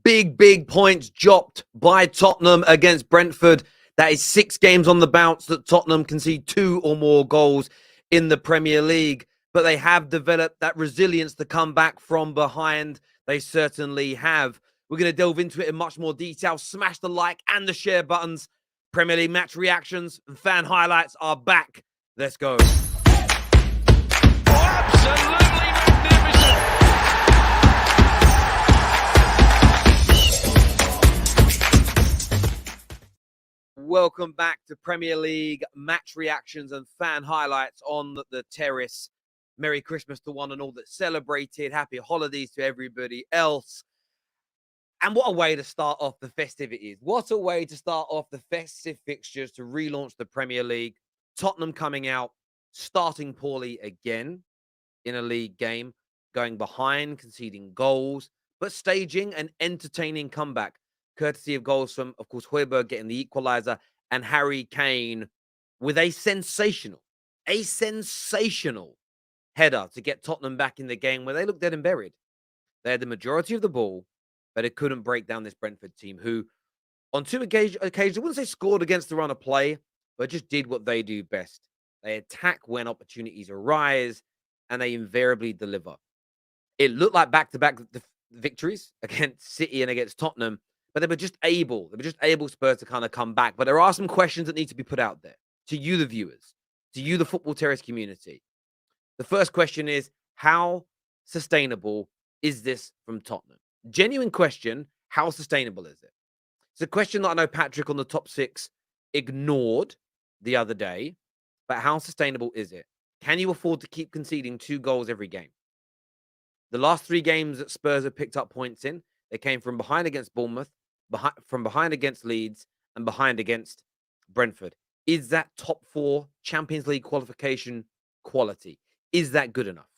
Big points dropped by Tottenham against Brentford. That is 6 games on the bounce that Tottenham concede 2 or more goals in the Premier League. But they have developed that resilience to come back from behind. They certainly have. We're going to delve into it in much more detail. Smash the like and the share buttons. Premier League match reactions and fan highlights are back. Let's go. Absolutely magnificent. Welcome back to Premier League match reactions and fan highlights on the terrace. Merry Christmas to one and all that celebrated. Happy holidays to everybody else. And what a way to start off the festivities. What a way to start off the festive fixtures to relaunch the Premier League. Tottenham coming out, starting poorly again in a league game, going behind, conceding goals, but staging an entertaining comeback, courtesy of goals from, of course, Højbjerg getting the equalizer and Harry Kane with a sensational header to get Tottenham back in the game where they looked dead and buried. They had the majority of the ball, but it couldn't break down this Brentford team who, on 2 occasions, I wouldn't say scored against the run of play, but just did what they do best. They attack when opportunities arise, and they invariably deliver. It looked like back-to-back victories against City and against Tottenham, but they were just able Spurs to kind of come back. But there are some questions that need to be put out there to you, the viewers, to you, the Football Terrace community. The first question is, how sustainable is this from Tottenham? Genuine question, how sustainable is it? It's a question that I know Patrick on the top 6 ignored the other day, but how sustainable is it? Can you afford to keep conceding 2 goals every game? The last 3 games that Spurs have picked up points in, they came from behind against Bournemouth, from behind against Leeds, and behind against Brentford. Is that top 4 Champions League qualification quality? Is that good enough?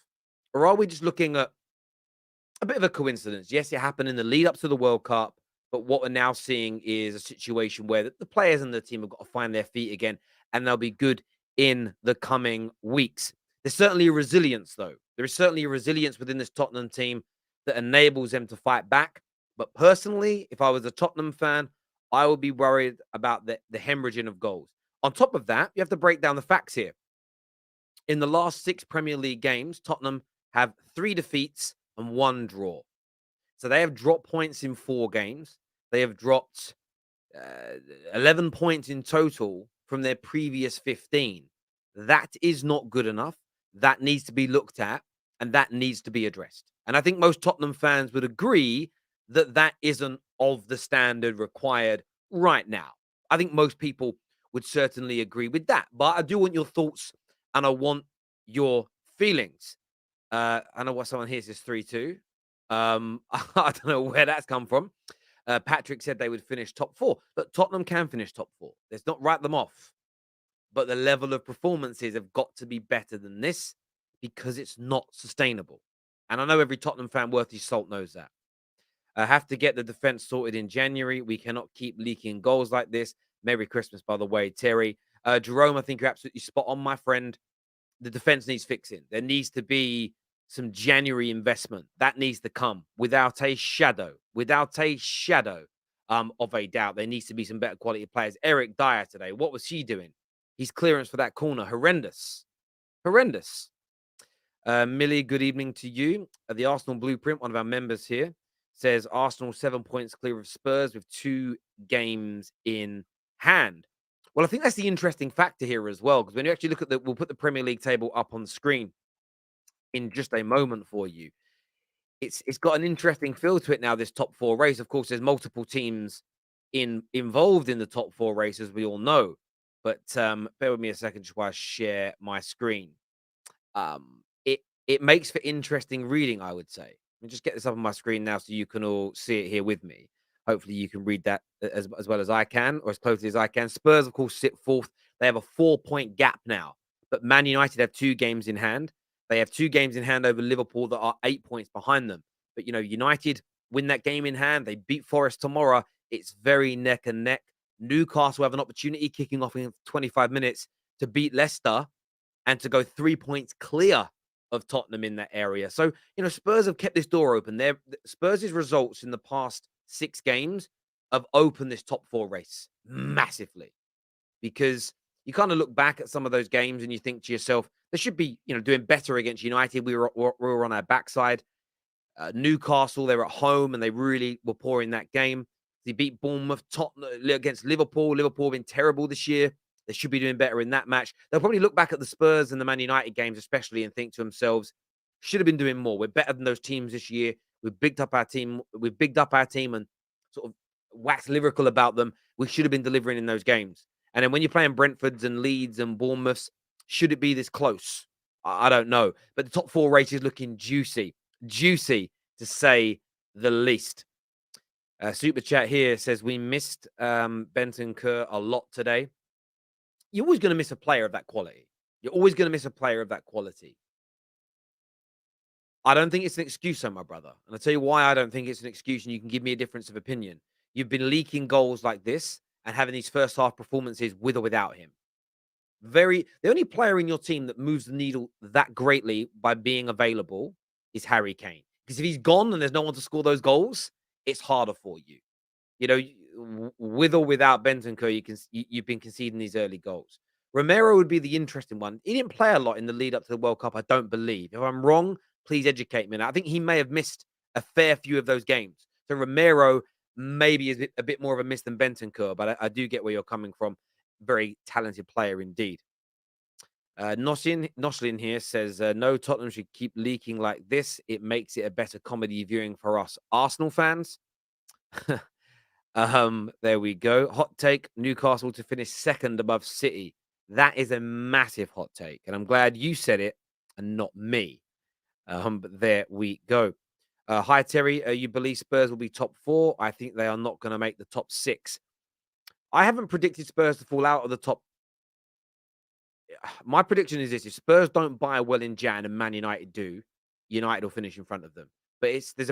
Or are we just looking at a bit of a coincidence? Yes, it happened in the lead up to the World Cup, but what we're now seeing is a situation where the players and the team have got to find their feet again, and they'll be good in the coming weeks. There's certainly a resilience, though. There is certainly a resilience within this Tottenham team that enables them to fight back. But personally, if I was a Tottenham fan, I would be worried about the hemorrhaging of goals. On top of that, you have to break down the facts here. In the last 6 Premier League games, Tottenham have 3 defeats and 1 draw. So they have dropped points in 4 games. They have dropped 11 points in total from their previous 15. That is not good enough. That needs to be looked at, and that needs to be addressed. And I think most Tottenham fans would agree that that isn't of the standard required right now. I think most people would certainly agree with that. But I do want your thoughts, and I want your feelings. I know what someone here says 3-2. I don't know where that's come from. Patrick said they would finish top 4. But Tottenham can finish top 4. Let's not write them off. But the level of performances have got to be better than this because it's not sustainable. And I know every Tottenham fan worth his salt knows that. I have to get the defense sorted in January. We cannot keep leaking goals like this. Merry Christmas, by the way, Terry. Jerome, I think you're absolutely spot on, my friend. The defense needs fixing. There needs to be some January investment. That needs to come without a shadow of a doubt. There needs to be some better quality players. Erick Dier today, what was he doing? His clearance for that corner, horrendous. Millie, good evening to you. The Arsenal Blueprint, one of our members here, says Arsenal 7 points clear of Spurs with 2 games in hand. Well, I think that's the interesting factor here as well, because when you actually look at we'll put the Premier League table up on the screen in just a moment for you. It's got an interesting feel to it now, this top 4 race. Of course, there's multiple teams involved in the top 4 race, as we all know. But bear with me a second just while I share my screen. It makes for interesting reading, I would say. Let me just get this up on my screen now so you can all see it here with me. Hopefully you can read that as well as I can, or as closely as I can. Spurs, of course, sit 4th. They have a 4-point gap now. But Man United have 2 games in hand. They have 2 games in hand over Liverpool that are 8 points behind them. But, United win that game in hand. They beat Forest tomorrow. It's very neck and neck. Newcastle have an opportunity kicking off in 25 minutes to beat Leicester and to go 3 points clear of Tottenham in that area. So, Spurs have kept this door open. Spurs' results in the past 6 games have opened this top 4 race massively, because you kind of look back at some of those games and you think to yourself, they should be, doing better against United. We were on our backside. Newcastle, they were at home and they really were pouring that game. They beat Bournemouth. Tottenham against Liverpool. Liverpool have been terrible this year. They should be doing better in that match. They'll probably look back at the Spurs and the Man United games, especially, and think to themselves, should have been doing more. We're better than those teams this year. We've bigged up our team. We've bigged up our team and sort of waxed lyrical about them. We should have been delivering in those games. And then when you're playing Brentfords and Leeds and Bournemouths, should it be this close? I don't know. But the top 4 race is looking juicy. Juicy, to say the least. Super chat here says, we missed Bentancur a lot today. You're always going to miss a player of that quality. You're always going to miss a player of that quality. I don't think it's an excuse, my brother. And I'll tell you why I don't think it's an excuse, and you can give me a difference of opinion. You've been leaking goals like this and having these first half performances with or without him. The only player in your team that moves the needle that greatly by being available is Harry Kane. Because if he's gone and there's no one to score those goals, it's harder for you. With or without Bentancur, you've been conceding these early goals. Romero would be the interesting one. He didn't play a lot in the lead up to the World Cup, I don't believe. If I'm wrong, please educate me. And I think he may have missed a fair few of those games. So Romero maybe is a bit more of a miss than Bentancur, but I do get where you're coming from. Very talented player indeed. Noshlin here says, no, Tottenham should keep leaking like this. It makes it a better comedy viewing for us Arsenal fans. There we go. Hot take, Newcastle to finish second above City. That is a massive hot take, and I'm glad you said it and not me. But there we go. Hi, Terry. You believe Spurs will be top 4? I think they are not going to make the top 6. I haven't predicted Spurs to fall out of the top. My prediction is this: if Spurs don't buy well in Jan and Man United do, United will finish in front of them. But there's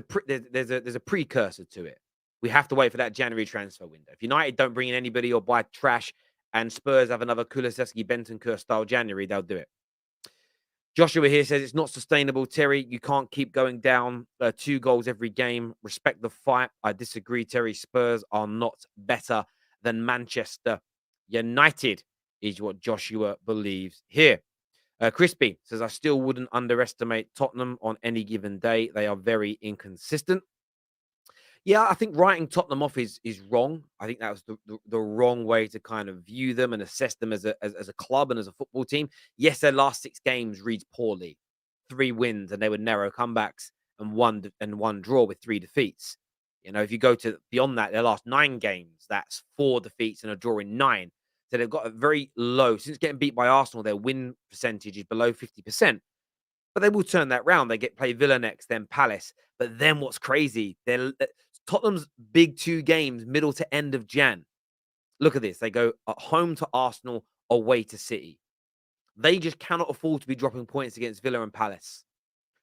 a precursor to it. We have to wait for that January transfer window. If United don't bring in anybody or buy trash, and Spurs have another Kulusevski Bentancur style January, they'll do it. Joshua here says it's not sustainable, Terry. You can't keep going down 2 goals every game. Respect the fight. I disagree, Terry. Spurs are not better than Manchester United, is what Joshua believes here. Crispy says, I still wouldn't underestimate Tottenham on any given day. They are very inconsistent. Yeah, I think writing Tottenham off is wrong. I think that was the wrong way to kind of view them and assess them as a club and as a football team. Yes, their last 6 games reads poorly. 3 wins, and they were narrow comebacks, and one draw with 3 defeats. If you go to beyond that, their last 9 games, that's 4 defeats and a draw in 9. So they've got a very low, since getting beat by Arsenal, their win percentage is below 50%. But they will turn that round. They play Villa next, then Palace. But then what's crazy, Tottenham's big 2 games, middle to end of Jan. Look at this. They go at home to Arsenal, away to City. They just cannot afford to be dropping points against Villa and Palace.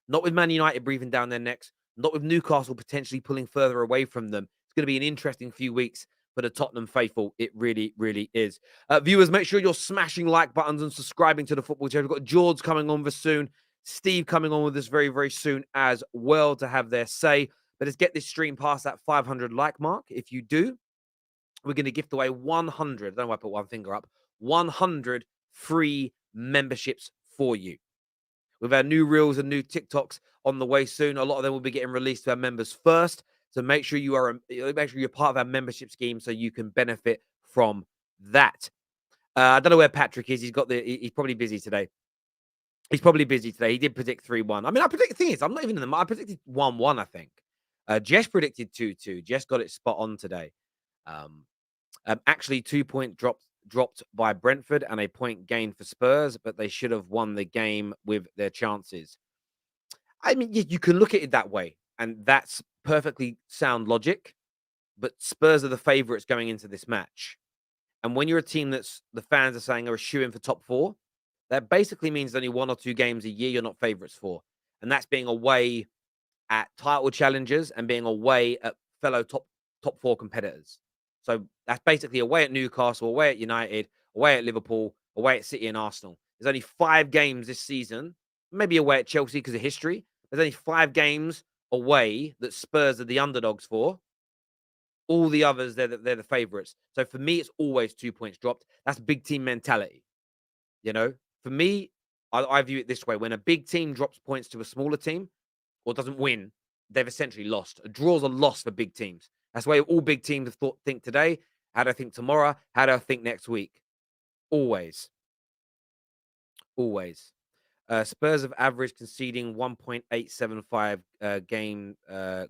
Not with Man United breathing down their necks. Not with Newcastle potentially pulling further away from them. It's going to be an interesting few weeks for the Tottenham faithful. It really, really is. Viewers, make sure you're smashing like buttons and subscribing to the Football Channel. We've got Jords coming on with us soon. Steve coming on with us very, very soon as well to have their say. But let's get this stream past that 500 like mark. If you do, we're going to gift away 100. I don't know why I put one finger up. 100 free memberships for you. With our new reels and new TikToks on the way soon, a lot of them will be getting released to our members first. So make sure you're part of our membership scheme so you can benefit from that. I don't know where Patrick is. He's probably busy today. He did predict 3-1. I mean, the thing is, I'm not even in the. I predicted 1-1. I think. Jess predicted 2-2. Jess got it spot on today. Actually, 2-point dropped by Brentford and a point gained for Spurs, but they should have won the game with their chances. I mean, you can look at it that way, and that's perfectly sound logic. But Spurs are the favourites going into this match, and when you're a team that's the fans are saying are a shoo-in for top 4, that basically means only 1 or 2 games a year you're not favourites for, and that's being away at title challengers and being away at fellow top 4 competitors. So that's basically away at Newcastle, away at United, away at Liverpool, away at City and Arsenal. There's only 5 games this season maybe away at Chelsea because of history. There's only 5 games away that Spurs are the underdogs for. All the others, they're the favourites. So for me, it's always 2 points dropped. That's big team mentality. You know, for me, I view it this way: when a big team drops points to a smaller team or doesn't win, they've essentially lost. A draw's a loss for big teams. That's the way all big teams have think today. How do I think tomorrow? How do I think next week? Always, always. Spurs have averaged conceding 1.875 game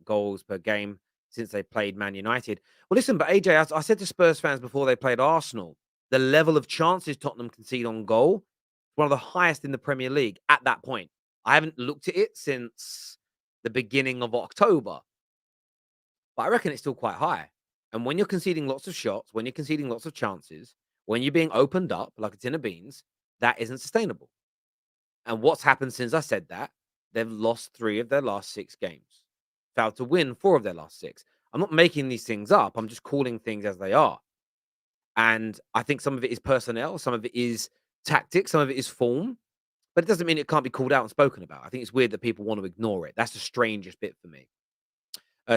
goals per game since they played Man United. Well, listen, but AJ, I said to Spurs fans before they played Arsenal, the level of chances Tottenham concede on goal is one of the highest in the Premier League at that point. I haven't looked at it since the beginning of October, but I reckon it's still quite high. And when you're conceding lots of shots, when you're conceding lots of chances, when you're being opened up like a tin of beans, that isn't sustainable. And what's happened since I said that? They've lost 3 of their last 6 games, failed to win 4 of their last 6. I'm not making these things up. I'm just calling things as they are. And I think some of it is personnel, some of it is tactics, some of it is form, but it doesn't mean it can't be called out and spoken about. I think it's weird that people want to ignore it. That's the strangest bit for me.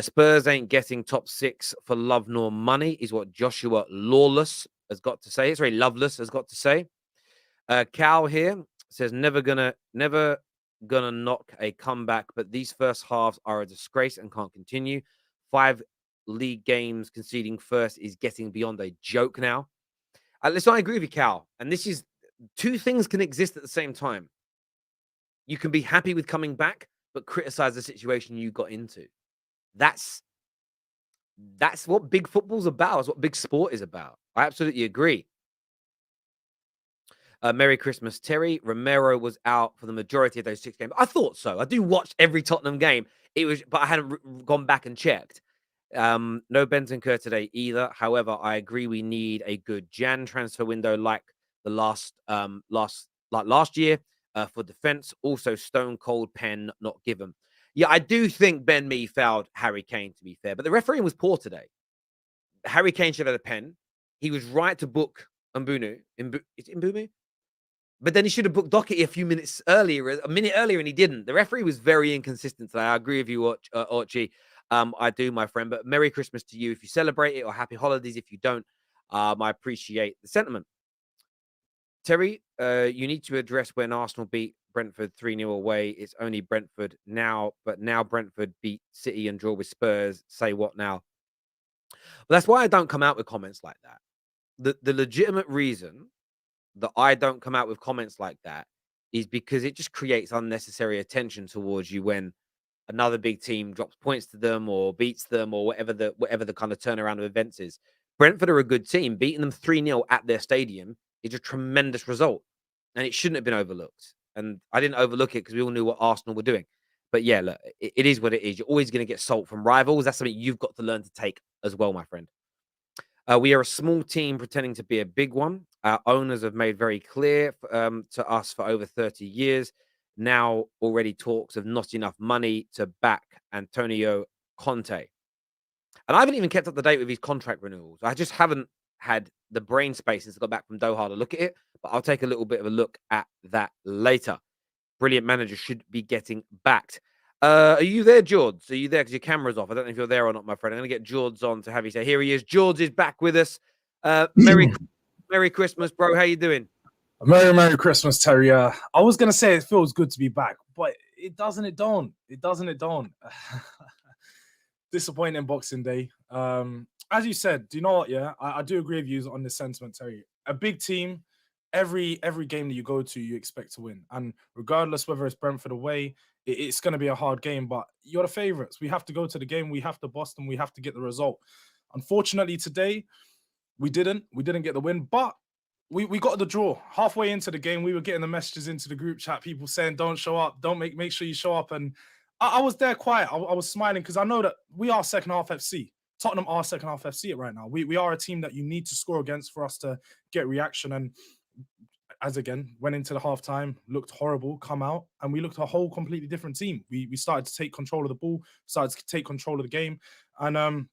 Spurs ain't getting top 6 for love nor money, is what Joshua Lawless has got to say. It's very Loveless has got to say. Cal here says never gonna knock a comeback, but these first halves are a disgrace and can't continue. 5 league games conceding first is getting beyond a joke now. Listen, I agree with you, Cal. And this is 2 things can exist at the same time. You can be happy with coming back, but criticize the situation you got into. That's what big football's about. That's what big sport is about. I absolutely agree. Merry Christmas, Terry. Romero was out for the majority of those 6 games. I thought so. I do watch every Tottenham game. But I hadn't gone back and checked. No Bentancur today either. However, I agree we need a good Jan transfer window like the last year for defense. Also, stone cold pen not given. Yeah, I do think Ben Mee fouled Harry Kane, to be fair, but the refereeing was poor today. Harry Kane should have had a pen. He was right to book Mbunu. Is it Mbunu? But then he should have booked Doherty a minute earlier, and he didn't. The referee was very inconsistent today. I agree with you, Orchie. I do, my friend. But Merry Christmas to you if you celebrate it, or Happy Holidays if you don't. I appreciate the sentiment. Terry, you need to address when Arsenal beat Brentford 3-0 away. It's only Brentford now, but now Brentford beat City and draw with Spurs. Say what now? Well, that's why I don't come out with comments like that. The legitimate reason that I don't come out with comments like that is because it just creates unnecessary attention towards you when another big team drops points to them or beats them or whatever the kind of turnaround of events is. Brentford are a good team. Beating them 3-0 at their stadium is a tremendous result, and it shouldn't have been overlooked. And I didn't overlook it because we all knew what Arsenal were doing. But yeah, look, it is what it is. You're always going to get salt from rivals. That's something you've got to learn to take as well, my friend. We are a small team pretending to be a big one. Our owners have made very clear to us for over 30 years. Now already talks of not enough money to back Antonio Conte. And I haven't even kept up to date with his contract renewals. I just haven't had the brain space since I got back from Doha to look at it. But I'll take a little bit of a look at that later. Brilliant manager should be getting backed. Are you there, Jords? Are you there? Because your camera's off. I don't know if you're there or not, my friend. I'm going to get Jords on to have you say, here he is. Jords is back with us. Merry Christmas, bro. How you doing? Merry Christmas, Terry. I was going to say it feels good to be back, but it don't. Disappointing Boxing Day. As you said, do you know what? Yeah, I do agree with you on this sentiment, Terry. A big team, every game that you go to, you expect to win. And regardless whether it's Brentford away, it's going to be a hard game, but you're the favourites. We have to go to the game. We have to boss them. We have to get the result. Unfortunately, today, we didn't get the win, but we got the draw. Halfway into the game, we were getting the messages into the group chat, people saying, don't show up, don't make sure you show up. And I was there quiet. I was smiling because I know that we are second half FC. Tottenham are second half FC right now. We are a team that you need to score against for us to get reaction. And as again, went into the halftime, looked horrible, come out, and we looked a whole completely different team. We started to take control of the ball, started to take control of the game. And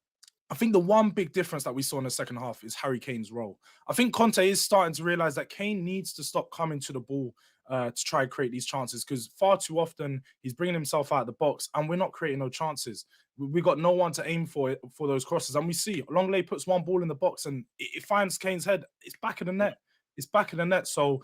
I think the one big difference that we saw in the second half is Harry Kane's role. I think Conte is starting to realize that Kane needs to stop coming to the ball to try and create these chances, because far too often he's bringing himself out of the box and we're not creating no chances. We got no one to aim for those crosses. And we see Longley puts one ball in the box and it finds Kane's head. It's back of the net. It's back of the net. So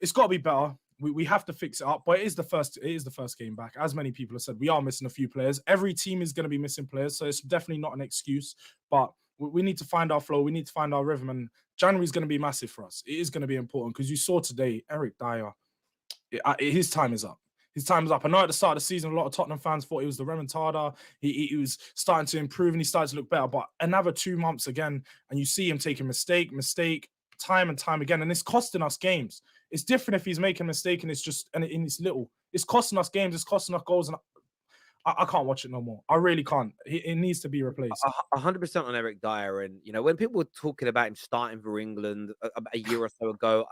it's got to be better. We have to fix it up, but it is the first game back. As many people have said, we are missing a few players. Every team is going to be missing players, so it's definitely not an excuse. But we need to find our flow. We need to find our rhythm, and January is going to be massive for us. It is going to be important because you saw today, Erick Dier, his time is up. His time is up. I know at the start of the season, a lot of Tottenham fans thought he was the remontada. He was starting to improve and he started to look better. But another 2 months again, and you see him taking mistake, time and time again, and it's costing us games. It's different if he's making a mistake and it's little. It's costing us games. It's costing us goals, and I can't watch it no more. I really can't. It needs to be replaced. 100% on Eric Dier. And, when people were talking about him starting for England a year or so ago,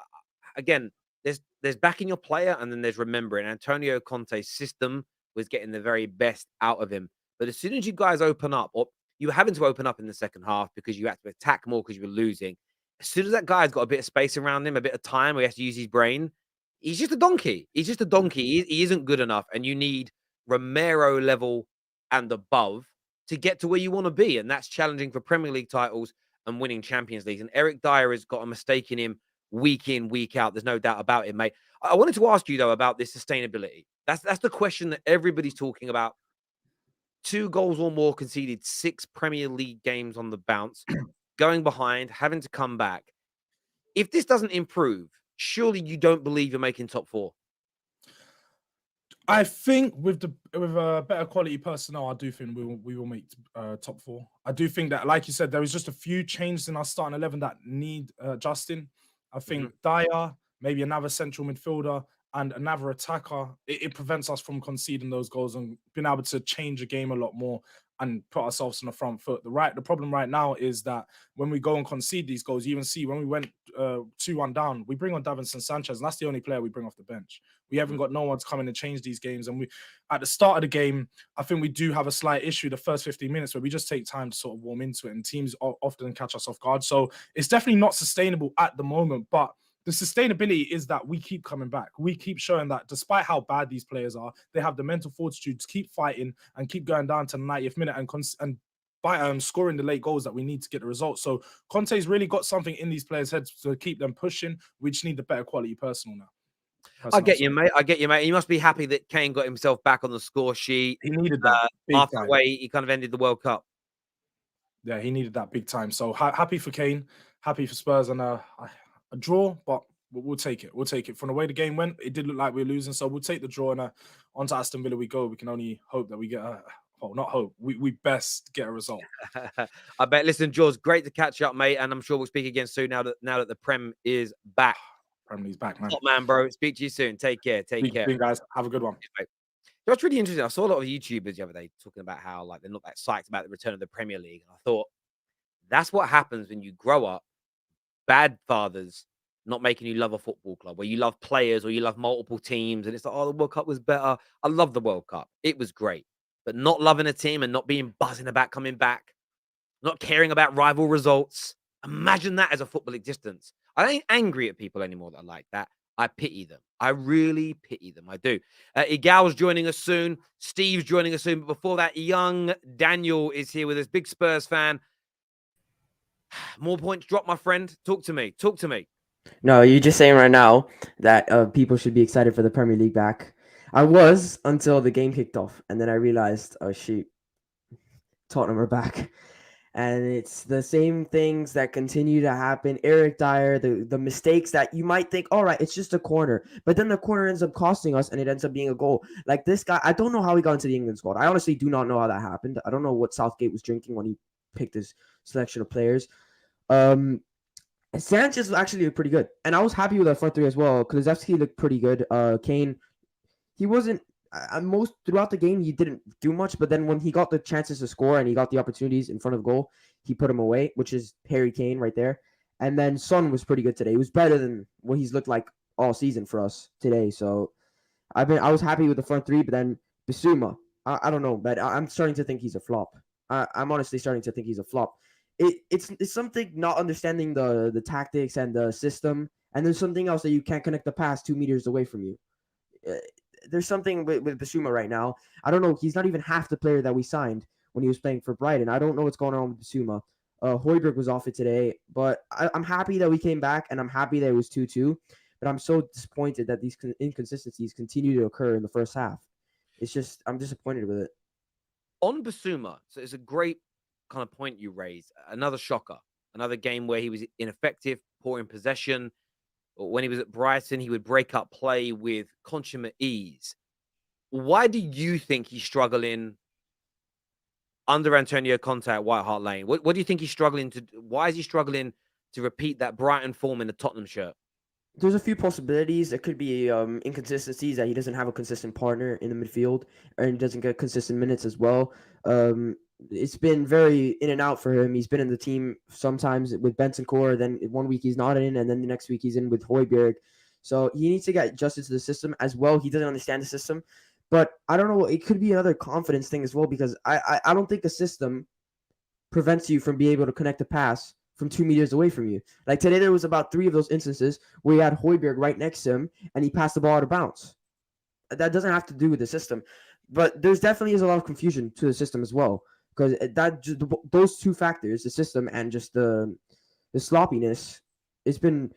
again, there's backing your player and then there's remembering. Antonio Conte's system was getting the very best out of him. But as soon as you guys open up, or you were having to open up in the second half because you had to attack more because you were losing, as soon as that guy's got a bit of space around him, a bit of time where he has to use his brain, he's just a donkey. He's just a donkey. He isn't good enough. And you need Romero level and above to get to where you want to be. And that's challenging for Premier League titles and winning Champions Leagues. And Eric Dier has got a mistake in him week in, week out. There's no doubt about it, mate. I wanted to ask you, though, about this sustainability. That's the question that everybody's talking about. 2 goals or more conceded, 6 Premier League games on the bounce, going behind, having to come back. If this doesn't improve, surely you don't believe you're making top 4. I think with a better quality personnel, I do think we will make top 4. I do think that, like you said, there was just a few changes in our starting 11 that need adjusting. I think Dier, maybe another central midfielder and another attacker, it prevents us from conceding those goals and being able to change the game a lot more and put ourselves on the front foot. The problem right now is that when we go and concede these goals, you even see when we went 2-1 down, we bring on Davinson Sanchez, and that's the only player we bring off the bench. We haven't got no one to come in and change these games. And at the start of the game, I think we do have a slight issue the first 15 minutes where we just take time to sort of warm into it, and teams often catch us off guard. So it's definitely not sustainable at the moment, but the sustainability is that we keep coming back. We keep showing that despite how bad these players are, they have the mental fortitude to keep fighting and keep going down to the 90th minute and by scoring the late goals that we need to get the results. So Conte's really got something in these players' heads to keep them pushing. We just need the better quality personnel now. I get you, mate. You must be happy that Kane got himself back on the score sheet. He needed that after the way he kind of ended the World Cup. Yeah, he needed that big time. So happy for Kane, happy for Spurs, and a draw, but we'll take it. We'll take it. From the way the game went, it did look like we were losing, so we'll take the draw, and onto Aston Villa we go. We can only hope that we get not hope. We best get a result. I bet. Listen, Jords, great to catch up, mate, and I'm sure we'll speak again soon now that the Prem is back. Prem League's back, man. Top man, bro. Speak to you soon. Take care. Take care. Guys. Have a good one. What's really interesting, I saw a lot of YouTubers the other day talking about how they're not that psyched about the return of the Premier League. And I thought, that's what happens when you grow up, bad fathers not making you love a football club, where you love players or you love multiple teams. And it's like, oh, the World Cup was better. I love the World Cup. It was great. But not loving a team and not being buzzing about coming back, not caring about rival results. Imagine that as a football existence. I ain't angry at people anymore that are like that. I pity them. I really pity them. I do. Egal's joining us soon. Steve's joining us soon. But before that, young Daniel is here with us. Big Spurs fan. More points drop, my friend. Talk to me. Talk to me. No, you're just saying right now that people should be excited for the Premier League back. I was until the game kicked off. And then I realized, oh, shoot, Tottenham are back. And it's the same things that continue to happen. Erick Dier, the mistakes that you might think, all right, it's just a corner. But then the corner ends up costing us and it ends up being a goal. Like this guy, I don't know how he got into the England squad. I honestly do not know how that happened. I don't know what Southgate was drinking when he picked his selection of players. Sanchez actually looked pretty good. And I was happy with our front three as well. Kulusevski looked pretty good. Kane, he wasn't most throughout the game, he didn't do much, but then when he got the chances to score and he got the opportunities in front of goal, he put them away, which is Harry Kane right there. And then Son was pretty good today. He was better than what he's looked like all season for us today. So I was happy with the front three, but then Bissouma, I don't know, but I'm starting to think he's a flop. I'm honestly starting to think he's a flop. It's something not understanding the tactics and the system, and there's something else that you can't connect the pass 2 meters away from you. Uh, there's something with Bissouma right now. I don't know. He's not even half the player that we signed when he was playing for Brighton. I don't know what's going on with Bissouma. Højbjerg was off it today, but I'm happy that we came back, and I'm happy that it was 2-2. But I'm so disappointed that these inconsistencies continue to occur in the first half. It's just I'm disappointed with it. On Basuma, so it's a great kind of point you raise. Another shocker, another game where he was ineffective, poor in possession. When he was at Brighton, he would break up play with consummate ease. Why do you think he's struggling under Antonio Conte at White Hart Lane? What do you think he's struggling to? Why is he struggling to repeat that Brighton form in the Tottenham shirt? There's a few possibilities. It could be inconsistencies that he doesn't have a consistent partner in the midfield, and he doesn't get consistent minutes as well. It's been very in and out for him. He's been in the team sometimes with Bentancur, then 1 week he's not in, and then the next week he's in with Højbjerg. So he needs to get adjusted to the system as well. He doesn't understand the system, but I don't know. It could be another confidence thing as well, because I don't think the system prevents you from being able to connect a pass from 2 meters away from you. Like today, there was about 3 of those instances where he had Højbjerg right next to him, and he passed the ball out of bounds. That doesn't have to do with the system, but there's definitely is a lot of confusion to the system as well, because those two factors, the system and just the sloppiness, it's been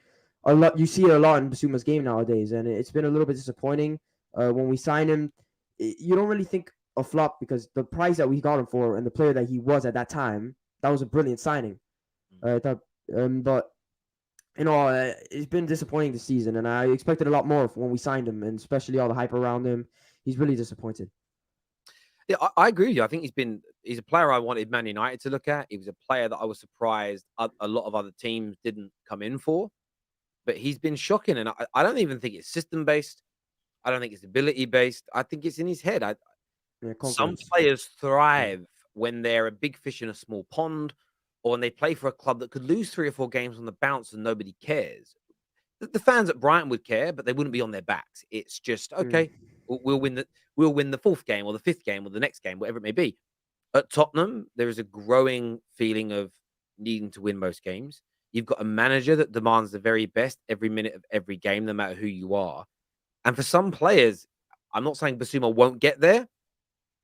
a lot. You see it a lot in Bissouma's game nowadays, and it's been a little bit disappointing. When we sign him, you don't really think a flop, because the price that we got him for and the player that he was at that time, that was a brilliant signing. I thought, but it's been disappointing this season, and I expected a lot more when we signed him, and especially all the hype around him. He's really disappointed. Yeah, I agree with you. I think he's a player I wanted Man United to look at. He was a player that I was surprised a lot of other teams didn't come in for, but he's been shocking, and I don't even think it's system based. I don't think it's ability based. I think it's in his head. Some players thrive when they're a big fish in a small pond, or when they play for a club that could lose 3 or 4 games on the bounce and nobody cares. The fans at Brighton would care, but they wouldn't be on their backs. It's just okay. We'll win the 4th game or the 5th game or the next game, whatever it may be. At Tottenham, there is a growing feeling of needing to win most games. You've got a manager that demands the very best every minute of every game, no matter who you are. And for some players, I'm not saying Bissouma won't get there,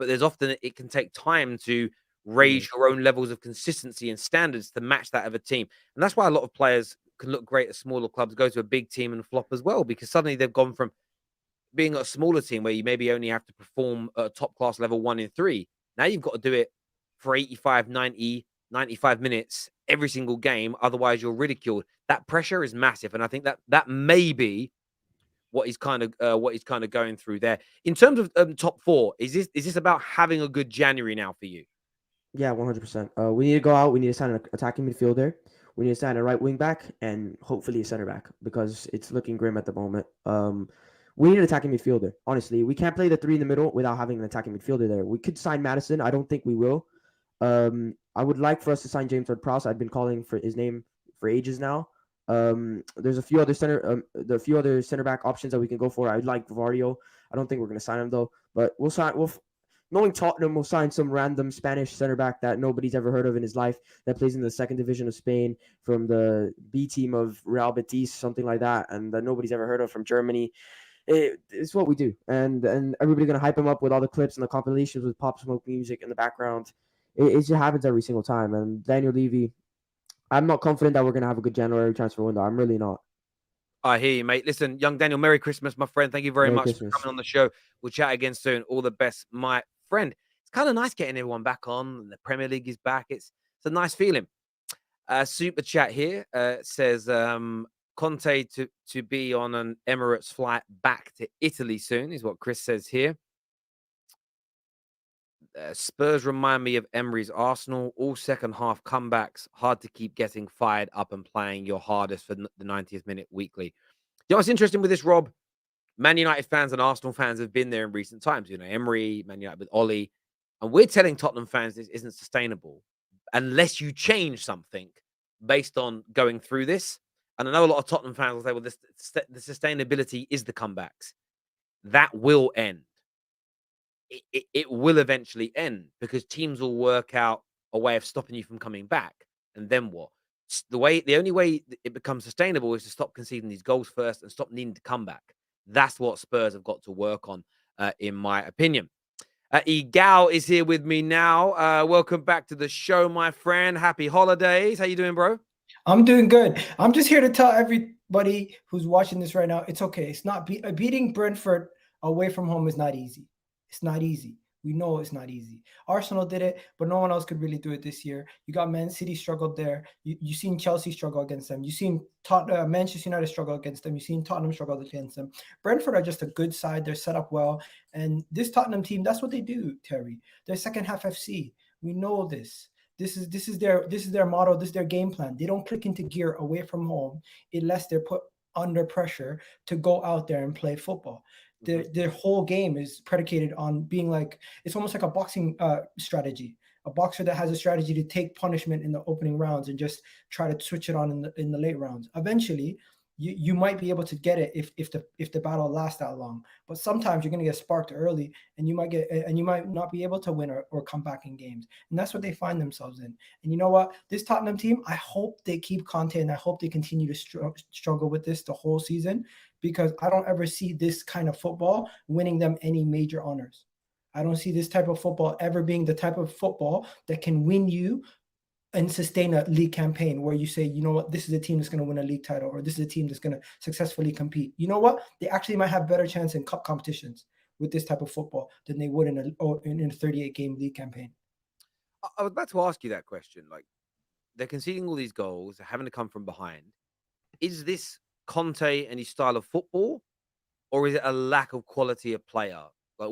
but there's often it can take time to raise your own levels of consistency and standards to match that of a team. And that's why a lot of players can look great at smaller clubs, go to a big team and flop as well, because suddenly they've gone from being a smaller team where you maybe only have to perform at a top class level 1 in 3. Now you've got to do it for 85, 90, 95 minutes every single game. Otherwise you're ridiculed. That pressure is massive. And I think that may be what he's kind of going through there. In terms of top 4, is this about having a good January now for you? Yeah, 100%. We need to go out. We need to sign an attacking midfielder. We need to sign a right wing back and hopefully a center back, because it's looking grim at the moment. We need an attacking midfielder. Honestly, we can't play the 3 in the middle without having an attacking midfielder there. We could sign Madison. I don't think we will. I would like for us to sign James Ward-Prowse. I've been calling for his name for ages now. There's a few other center back options that we can go for. I'd like Vario. I don't think we're going to sign him though, but knowing Tottenham, we'll sign some random Spanish center back that nobody's ever heard of in his life, that plays in the 2nd division of Spain from the B team of Real Betis, something like that, and that nobody's ever heard of from Germany. It's what we do, and everybody's gonna hype him up with all the clips and the compilations with Pop Smoke music in the background. It just happens every single time. And Daniel Levy, I'm not confident that we're gonna have a good January transfer window. I'm really not. I hear you, mate. Listen, young Daniel, Merry Christmas, my friend. Thank you very much for coming on the show. We'll chat again soon. All the best, my friend. It's kind of nice getting everyone back on. The Premier League is back. It's a nice feeling. Super chat here says Conte to be on an Emirates flight back to Italy soon, is what Chris says here. Spurs remind me of Emery's Arsenal. All second half comebacks. Hard to keep getting fired up and playing your hardest for the 90th minute weekly. You know what's interesting with this, Rob? Man United fans and Arsenal fans have been there in recent times. You know, Emery, Man United with Ollie. And we're telling Tottenham fans this isn't sustainable unless you change something based on going through this. And I know a lot of Tottenham fans will say, well, the sustainability is the comebacks. That will end. it will eventually end because teams will work out a way of stopping you from coming back. And then what? The only way it becomes sustainable is to stop conceding these goals first and stop needing to come back. That's what Spurs have got to work on, in my opinion. Egal is here with me now. Welcome back to the show, my friend. Happy holidays. How you doing, bro? I'm doing good. I'm just here to tell everybody who's watching this right now, it's okay. It's not beating Brentford away from home is not easy. It's not easy. We know it's not easy. Arsenal did it, but no one else could really do it this year. You got Man City struggled there. You seen Chelsea struggle against them. You seen Manchester United struggle against them. You seen Tottenham struggle against them. Brentford are just a good side. They're set up well, and this Tottenham team, that's what they do, Terry. They're second half FC. We know this. This is their motto. This is their game plan. They don't click into gear away from home unless they're put under pressure to go out there and play football. Their whole game is predicated on being like, it's almost like a boxing strategy. A boxer that has a strategy to take punishment in the opening rounds and just try to switch it on in the late rounds. Eventually, you might be able to get it if the battle lasts that long. But sometimes you're going to get sparked early, and you might not be able to win or come back in games. And that's what they find themselves in. And you know what? This Tottenham team, I hope they keep Conte, and I hope they continue to struggle with this the whole season, because I don't ever see this kind of football winning them any major honors. I don't see this type of football ever being the type of football that can win you and sustain a league campaign where you say, you know what, this is a team that's going to win a league title, or this is a team that's going to successfully compete. You know what? They actually might have better chance in cup competitions with this type of football than they would in a 38-game league campaign. I was about to ask you that question. Like, they're conceding all these goals, they're having to come from behind. Is this Conte and his style of football, or is it a lack of quality of player? Like,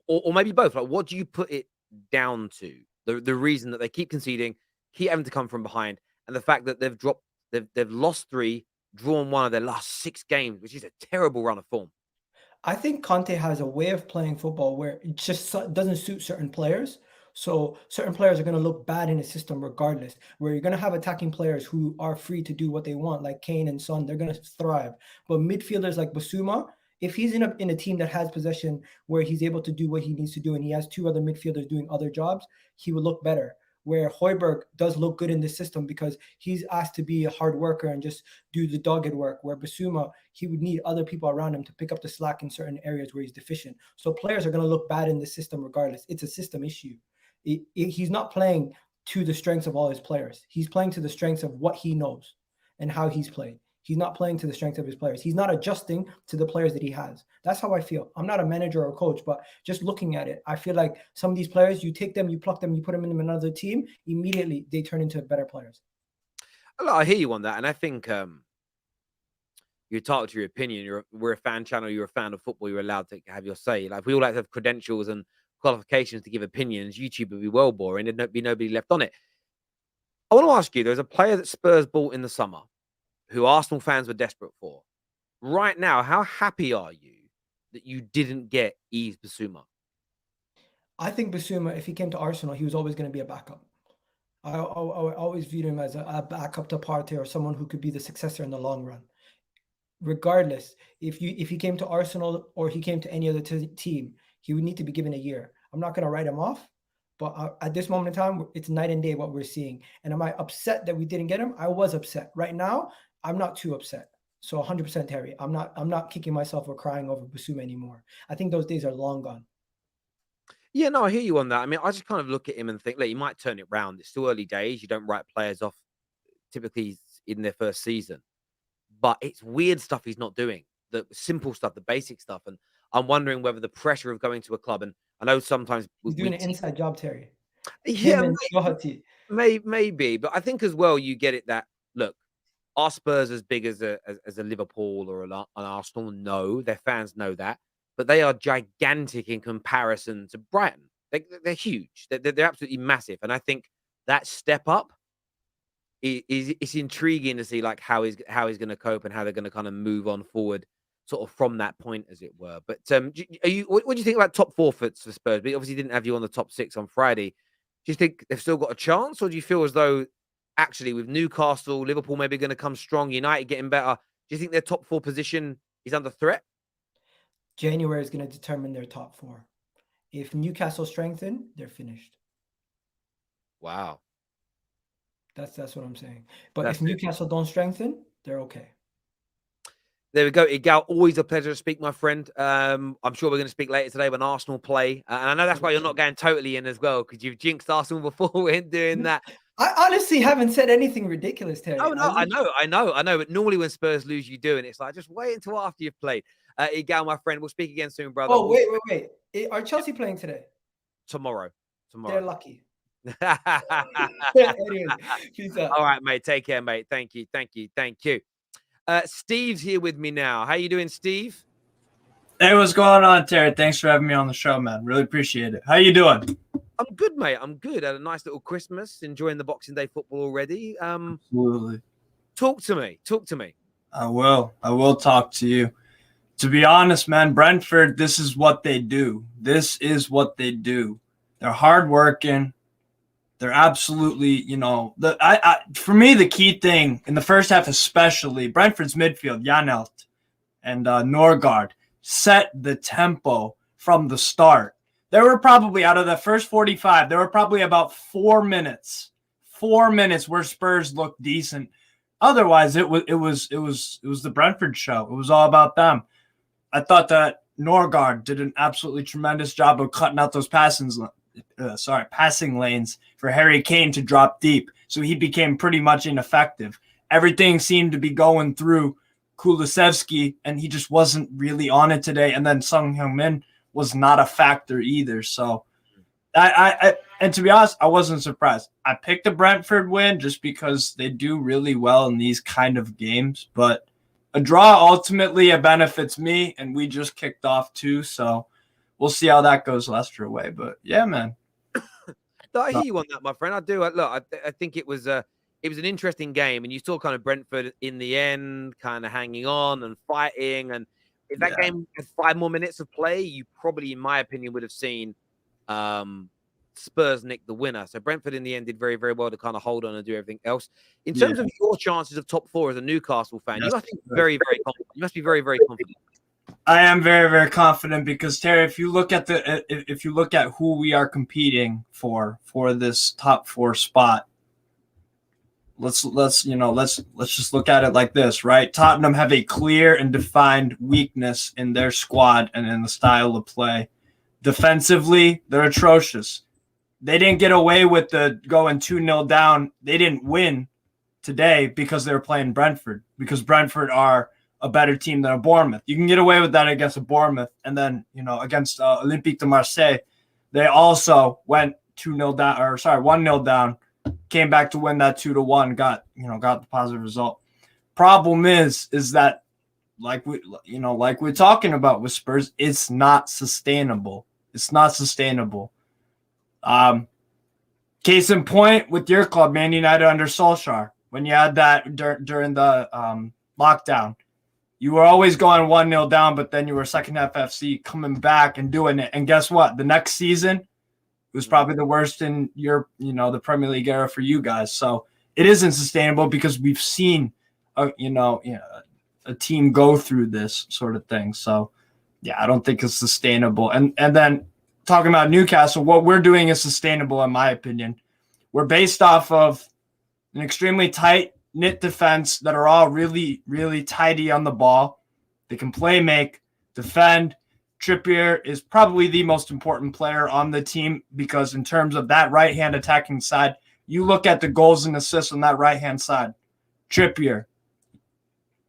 or maybe both. Like, what do you put it down to? The reason that they keep conceding, keep having to come from behind, and the fact that they've lost 3, drawn 1 of their last 6 games, which is a terrible run of form. I think Conte has a way of playing football where it just doesn't suit certain players. So certain players are going to look bad in the system regardless, where you're going to have attacking players who are free to do what they want, like Kane and Son. They're going to thrive. But midfielders like Bissouma, if he's in a team that has possession where he's able to do what he needs to do, and he has 2 other midfielders doing other jobs, he would look better. Where Højbjerg does look good in this system because he's asked to be a hard worker and just do the dogged work, where Bissouma, he would need other people around him to pick up the slack in certain areas where he's deficient. So players are going to look bad in the system regardless. It's a system issue. He's not playing to the strengths of all his players. He's playing to the strengths of what he knows and how he's played. He's not playing to the strength of his players. He's not adjusting to the players that he has. That's how I feel. I'm not a manager or a coach, but just looking at it, I feel like some of these players, you take them, you pluck them, you put them in another team, immediately they turn into better players. I hear you on that, and I think you're entitled to your opinion. We're a fan channel. You're a fan of football. You're allowed to have your say. Like, if we all like to have credentials and qualifications to give opinions, YouTube would be well boring. There'd be nobody left on it. I want to ask you, there's a player that Spurs bought in the summer who Arsenal fans were desperate for. Right now, how happy are you that you didn't get Yves Bissouma? I think Bissouma, if he came to Arsenal, he was always going to be a backup. I always viewed him as a backup to Partey, or someone who could be the successor in the long run. Regardless, if he came to Arsenal or he came to any other team, he would need to be given a year. I'm not going to write him off, but at this moment in time, it's night and day what we're seeing. And am I upset that we didn't get him? I was upset. Right now, I'm not too upset. So 100% Harry. I'm not kicking myself or crying over Bissouma anymore. I think those days are long gone. Yeah, no, I hear you on that. I mean, I just kind of look at him and think, look, he might turn it round. It's still early days. You don't write players off typically in their first season. But it's weird stuff he's not doing. The simple stuff, the basic stuff. And I'm wondering whether the pressure of going to a club, and I know sometimes he's doing an inside job, Terry. Yeah, maybe. But I think as well, you get it that, look, are Spurs as big as a Liverpool or an Arsenal? No, their fans know that. But they are gigantic in comparison to Brighton. They're huge. They're absolutely massive. And I think that step up it's intriguing to see like how he's going to cope and how they're going to kind of move on forward, sort of from that point, as it were. But what do you think about top 4 for Spurs? We obviously didn't have you on the top 6 on Friday. Do you think they've still got a chance, or do you feel as though actually with Newcastle, Liverpool maybe going to come strong, United getting better? Do you think their top 4 position is under threat? January is going to determine their top 4. If Newcastle strengthen, they're finished. Wow. That's what I'm saying. But That's if Newcastle don't strengthen, they're okay. There we go. Egal, always a pleasure to speak, my friend. I'm sure we're going to speak later today when Arsenal play. And I know that's why you're not going totally in as well, because you've jinxed Arsenal before we're doing that. I honestly haven't said anything ridiculous, Terry. Oh, no, I know. But normally when Spurs lose, you do. And it's like, just wait until after you've played. Egal, my friend, we'll speak again soon, brother. Oh, wait. Are Chelsea playing today? Tomorrow. They're lucky. All Anyway, peace out. right, mate. Take care, mate. Thank you. Steve's here with me now. How you doing, Steve? Hey, what's going on, Terry? Thanks for having me on the show, man. Really appreciate it. How you doing? I'm good, mate. I'm good. Had a nice little Christmas. Enjoying the Boxing Day football already. Absolutely. Talk to me. I will talk to you. To be honest, man, Brentford, this is what they do. They're hardworking. They're absolutely, for me, the key thing in the first half, especially Brentford's midfield, Janelt and Norgard, set the tempo from the start. There were probably, out of the first 45, there were probably about 4 minutes where Spurs looked decent. Otherwise, it was the Brentford show. It was all about them. I thought that Norgard did an absolutely tremendous job of cutting out those passing lanes for Harry Kane to drop deep. So he became pretty much ineffective. Everything seemed to be going through Kulusevski, and he just wasn't really on it today. And then Sung Hyun-min was not a factor either. So and to be honest, I wasn't surprised. I picked the Brentford win just because they do really well in these kind of games. But a draw, ultimately, it benefits me, and we just kicked off too. So we'll see how that goes Leicester away. But yeah, man. No, I hear you on that, my friend. I do. Look, I think it was an interesting game, and you saw kind of Brentford in the end, kind of hanging on and fighting. And if that game had 5 more minutes of play, you probably, in my opinion, would have seen Spurs nick the winner. So Brentford in the end did very, very well to kind of hold on and do everything else. In terms of your chances of top 4 as a Newcastle fan, you must be very, very confident. You must be very, very confident. I am very, very confident because, Terry, if you look at who we are competing for this top 4 spot, let's just look at it like this, right? Tottenham have a clear and defined weakness in their squad and in the style of play. Defensively, they're atrocious. They didn't get away with the going 2-0 down. They didn't win today because they were playing Brentford, because Brentford are a better team than a Bournemouth. You can get away with that against a Bournemouth. And then, against Olympique de Marseille, they also went 1-0 down, came back to win that 2-1, got the positive result. Problem is that like we're talking about with Spurs, it's not sustainable. Case in point with your club, Man United under Solskjaer, when you had that during the lockdown, you were always going 1-0 down, but then you were second half FC coming back and doing it. And guess what? The next season, it was probably the worst in the Premier League era for you guys. So it isn't sustainable because we've seen a team go through this sort of thing. So yeah, I don't think it's sustainable. And then talking about Newcastle, what we're doing is sustainable in my opinion. We're based off of an extremely tight-knit defense that are all really, really tidy on the ball. They can play, make, defend. Trippier is probably the most important player on the team because in terms of that right-hand attacking side, you look at the goals and assists on that right-hand side. Trippier,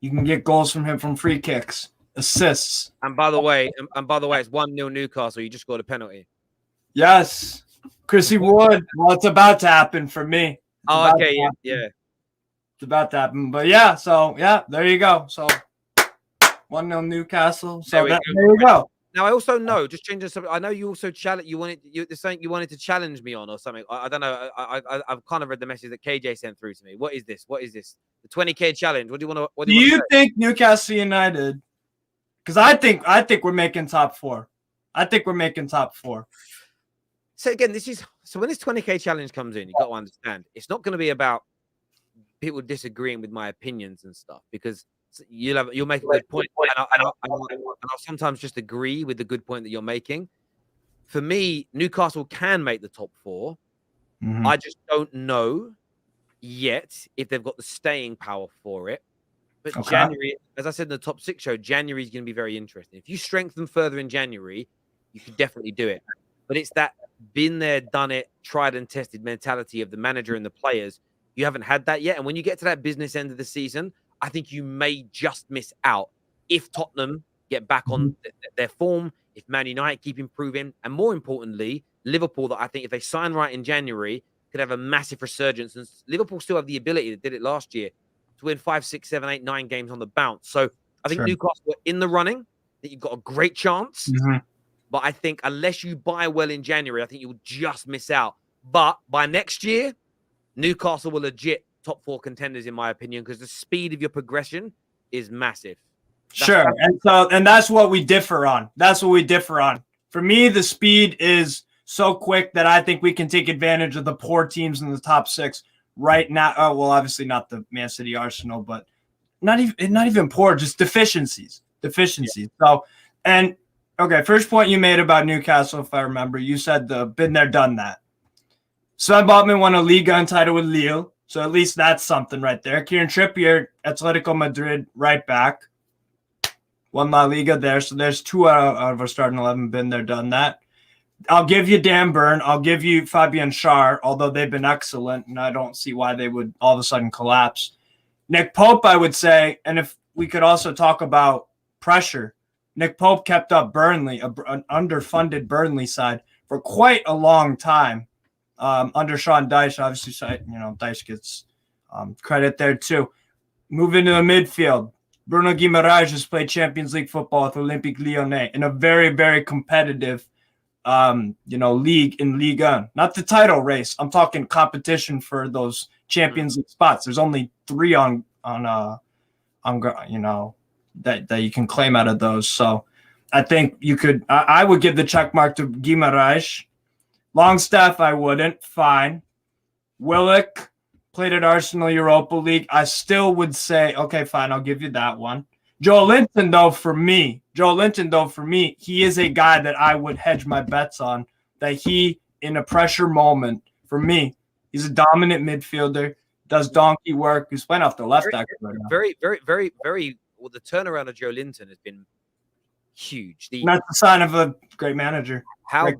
you can get goals from him from free kicks, assists. And by the way, it's 1-0 Newcastle. You just scored a penalty. Yes. Chrissy Wood. Well, it's about to happen for me. Oh, okay. Yeah. It's about to happen. But yeah, so yeah, there you go. So 1-0 Newcastle. So there you go. Now I also know, just changing something. I know you also you wanted to challenge me on or something. I don't know. I've kind of read the message that KJ sent through to me. What is this? The 20K challenge. What do you want to? Do you think Newcastle United? Because I think we're making top 4. So again, when this 20K challenge comes in, you got to understand it's not going to be about people disagreeing with my opinions and stuff because you'll make a good point, and I'll sometimes just agree with the good point that you're making. for me, Newcastle can make the top 4. I just don't know yet if they've got the staying power for it. But Okay. January, as I said in the top 6 show, January is going to be very interesting. If you strengthen further in January, you could definitely do it. But it's that been there, done it, tried and tested mentality of the manager and the players. You haven't had that yet. And when you get to that business end of the season, I think you may just miss out if Tottenham get back on their form, if Man United keep improving, and more importantly, Liverpool, that I think if they sign right in January, could have a massive resurgence. And Liverpool still have the ability, that did it last year, to win 5, 6, 7, 8, 9 games on the bounce. So I think Newcastle are in the running, that you've got a great chance. But I think unless you buy well in January, I think you'll just miss out. But by next year, Newcastle will legit top 4 contenders, in my opinion, because the speed of your progression is massive. And that's what we differ on. For me, the speed is so quick that I think we can take advantage of the poor teams in the top 6 right now. Oh, well, obviously not the Man City, Arsenal, but not even poor, just deficiencies. So, and okay, first point you made about Newcastle, if I remember, you said the been there, done that. Sven Botman won a Liga title with Lille, so at least that's something right there. Kieran Trippier, Atletico Madrid, right back, won La Liga there. So there's 2 out of our starting 11, been there, done that. I'll give you Dan Burn. I'll give you Fabian Schär, although they've been excellent, and I don't see why they would all of a sudden collapse. Nick Pope, I would say, and if we could also talk about pressure, Nick Pope kept up Burnley, an underfunded Burnley side, for quite a long time. Under Sean Dyche, obviously, Dyche gets credit there too. Moving to the midfield, Bruno Guimaraes has played Champions League football with Olympique Lyonnais in a very, very competitive league in Ligue 1. Not the title race. I'm talking competition for those Champions League spots. There's only 3 that you can claim out of those. So I think you could. I would give the check mark to Guimaraes. Longstaff, I wouldn't. Fine. Willock played at Arsenal Europa League. I still would say, okay, fine. I'll give you that one. Joe Linton, though, for me, he is a guy that I would hedge my bets on. That he, in a pressure moment, for me, he's a dominant midfielder, does donkey work. He's playing off the left back right now. Very, well, the turnaround of Joe Linton has been huge. That's the sign of a great manager. How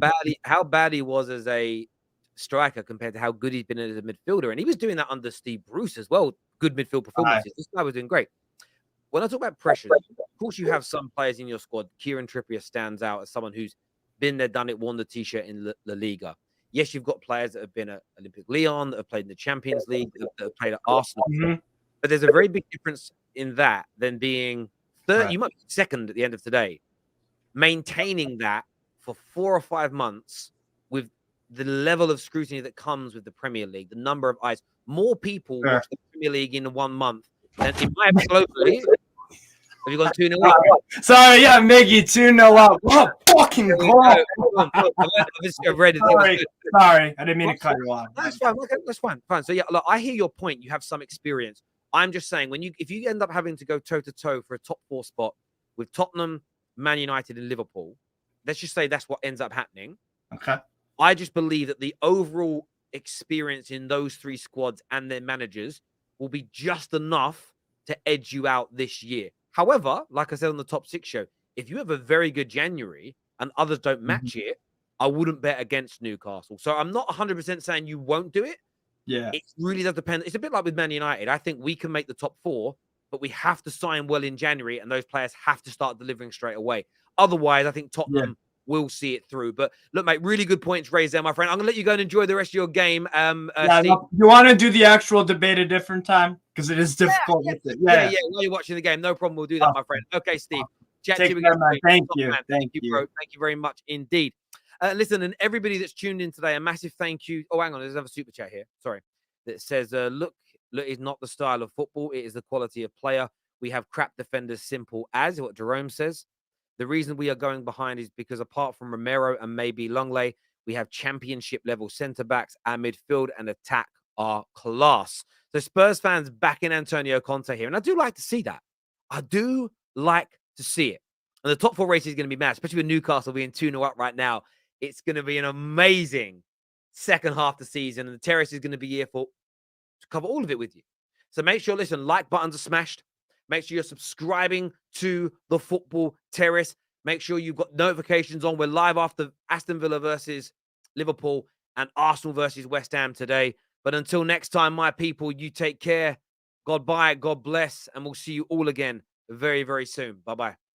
bad he was as a striker compared to how good he's been as a midfielder. And he was doing that under Steve Bruce as well. Good midfield performances. This guy was doing great. When I talk about pressure, of course, you have some players in your squad. Kieran Trippier stands out as someone who's been there, done it, worn the T-shirt in La Liga. Yes, you've got players that have been at Olympique Lyon, that have played in the Champions League, that have played at Arsenal. But there's a very big difference in that than being third. Right. You might be second at the end of today. Maintaining that for 4 or 5 months with the level of scrutiny that comes with the Premier League, the number of eyes. More people watch the Premier League in 1 month than it might be globally. Have you gone 2-0 up? Sorry, yeah, Miggy, 2-0 up. What fucking goal? Sorry, I didn't mean to cut you off. That's fine. Okay, that's fine. So yeah, look, I hear your point. You have some experience. I'm just saying, if you end up having to go toe to toe for a top 4 spot with Tottenham, Man United, and Liverpool, let's just say that's what ends up happening. Okay. I just believe that the overall experience in those 3 squads and their managers will be just enough to edge you out this year. However, like I said on the top 6 show, if you have a very good January and others don't match it, I wouldn't bet against Newcastle. So I'm not 100% saying you won't do it. Yeah. It really does depend. It's a bit like with Man United. I think we can make the top 4, but we have to sign well in January, and those players have to start delivering straight away. Otherwise, I think Tottenham will see it through. But look, mate, really good points raised there, my friend. I'm going to let you go and enjoy the rest of your game. Steve. You want to do the actual debate a different time? Because it is difficult with it. Yeah. While you're watching the game, no problem. We'll do that, my friend. Okay, Steve. Chat to you again. Thank you. Thank you, bro. Thank you very much indeed. Listen, and everybody that's tuned in today, a massive thank you. Oh, hang on. There's another super chat here. Sorry. That says, look is not the style of football. It is the quality of player. We have crap defenders, simple as what Jerome says. The reason we are going behind is because apart from Romero and maybe Longley, we have championship level centre backs. Our midfield and attack are class. So Spurs fans backing Antonio Conte here. And I do like to see that. I do like to see it. And the top 4 race is going to be mad, especially with Newcastle being 2-0 up right now. It's going to be an amazing second half of the season, and the Terrace is going to be here to cover all of it with you. So make sure, listen, like buttons are smashed. Make sure you're subscribing to the Football Terrace. Make sure you've got notifications on. We're live after Aston Villa versus Liverpool and Arsenal versus West Ham today. But until next time, my people, you take care. God bless, and we'll see you all again very, very soon. Bye-bye.